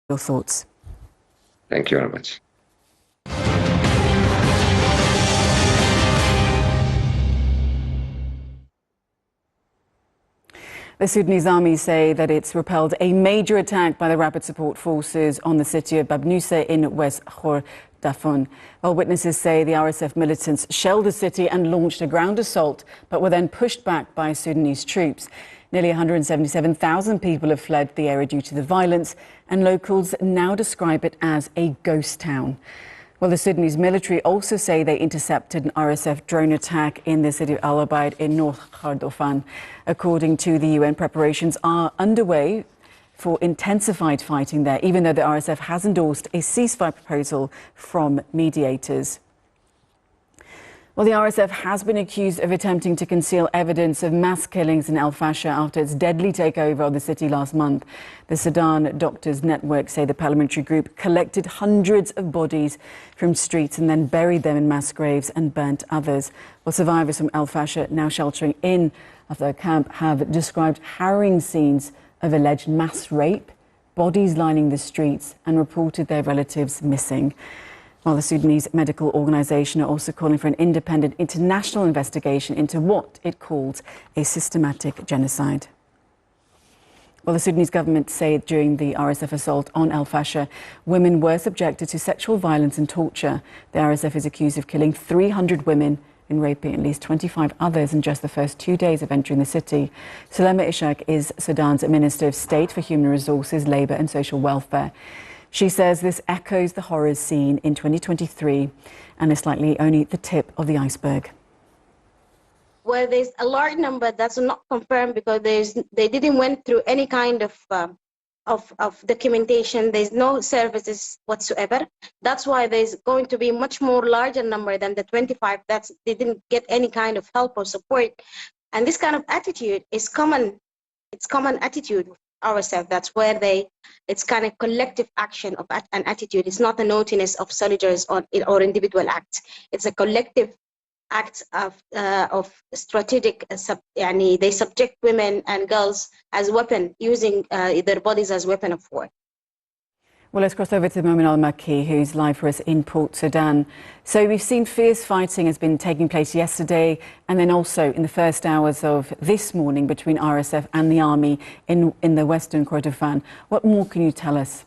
your thoughts. Thank you very much. The Sudanese army say that it's repelled a major attack by the rapid support forces on the city of Babanusa in West Khordofan. Well, witnesses say the RSF militants shelled the city and launched a ground assault, but were then pushed back by Sudanese troops. Nearly 177,000 people have fled the area due to the violence, and locals now describe it as a ghost town. Well, the Sudanese military also say they intercepted an RSF drone attack in the city of Al Ubaid in North Khordofan. According to the UN, preparations are underway for intensified fighting there, even though the RSF has endorsed a ceasefire proposal from mediators. Well, the RSF has been accused of attempting to conceal evidence of mass killings in Al Fasher after its deadly takeover of the city last month. The Sudan Doctors Network say the paramilitary group collected hundreds of bodies from streets and then buried them in mass graves and burnt others. Well, survivors from Al Fasher, now sheltering in the camp, have described harrowing scenes of alleged mass rape, bodies lining the streets, and reported their relatives missing. While the Sudanese Medical Organization are also calling for an independent international investigation into what it calls a systematic genocide. Well, the Sudanese government say during the RSF assault on Al Fasher, women were subjected to sexual violence and torture. The RSF is accused of killing 300 women and raping at least 25 others in just the first 2 days of entering the city. Salema Ishaq is Sudan's Minister of State for Human Resources, Labour and Social Welfare. She says this echoes the horrors seen in 2023 and is likely only the tip of the iceberg. Well, there's a large number that's not confirmed because they didn't went through any kind of documentation. There's no services whatsoever. That's why there's going to be much more larger number than the 25 that they didn't get any kind of help or support. And this kind of attitude is common. It's common attitude. RSF, that's where it's kind of collective action of an attitude. It's not the naughtiness of soldiers or individual acts. It's a collective act of strategic, they subject women and girls as weapon, using their bodies as weapon of war. Well, let's cross over to Momen Almakki, who's live for us in Port Sudan. So we've seen fierce fighting has been taking place yesterday and then also in the first hours of this morning between RSF and the army in the western Khordofan. What more can you tell us?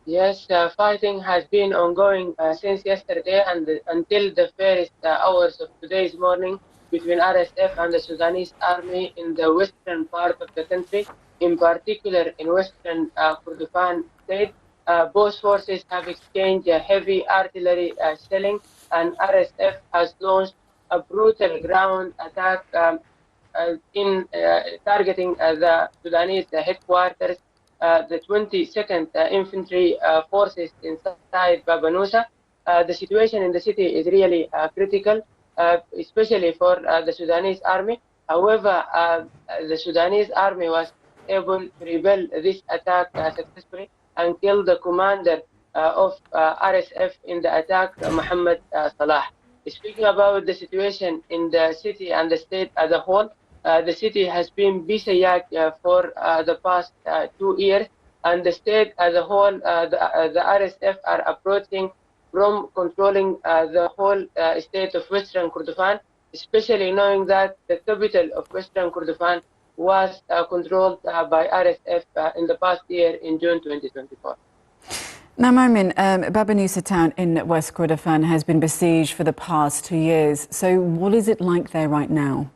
Yes, fighting has been ongoing since yesterday and until the first hours of today's morning between RSF and the Sudanese army in the western part of the country. In particular, in western Khordofan state, both forces have exchanged heavy artillery shelling, and RSF has launched a brutal ground attack in targeting the Sudanese headquarters, the 22nd Infantry Forces inside Babanusa. The situation in the city is really critical, especially for the Sudanese army. However, the Sudanese army was able to repel this attack successfully and kill the commander of RSF in the attack, Mohammed Salah. Speaking about the situation in the city and the state as a whole, the city has been besieged for the past 2 years, and the state as a whole, the RSF are approaching from controlling the whole state of Western Khordofan, especially knowing that the capital of Western Khordofan was controlled by RSF in the past year in June 2024. Now, Momen, Babanusa town in West Khordofan has been besieged for the past 2 years. So what is it like there right now?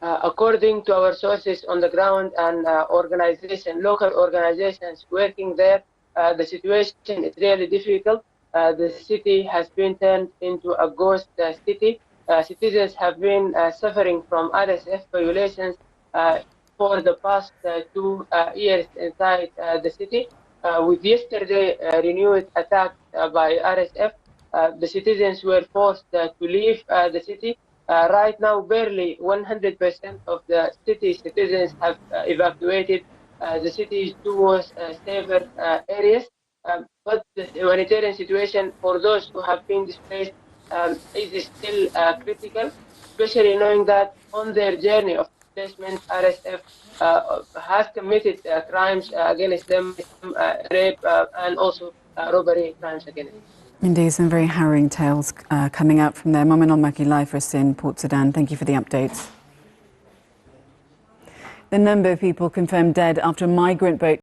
According to our sources on the ground and local organizations working there, the situation is really difficult. The city has been turned into a ghost city. Citizens have been suffering from RSF violations for the past 2 years inside the city. With yesterday renewed attack by RSF, the citizens were forced to leave the city. Right now, barely 100% of the city citizens have evacuated the cities towards safer areas. But the humanitarian situation for those who have been displaced is still critical, especially knowing that on their journey of displacement, RSF has committed crimes against them, rape and also robbery crimes against them. Indeed, some very harrowing tales coming out from there. Momen Almakki live for us in Port Sudan. Thank you for the updates. The number of people confirmed dead after a migrant boat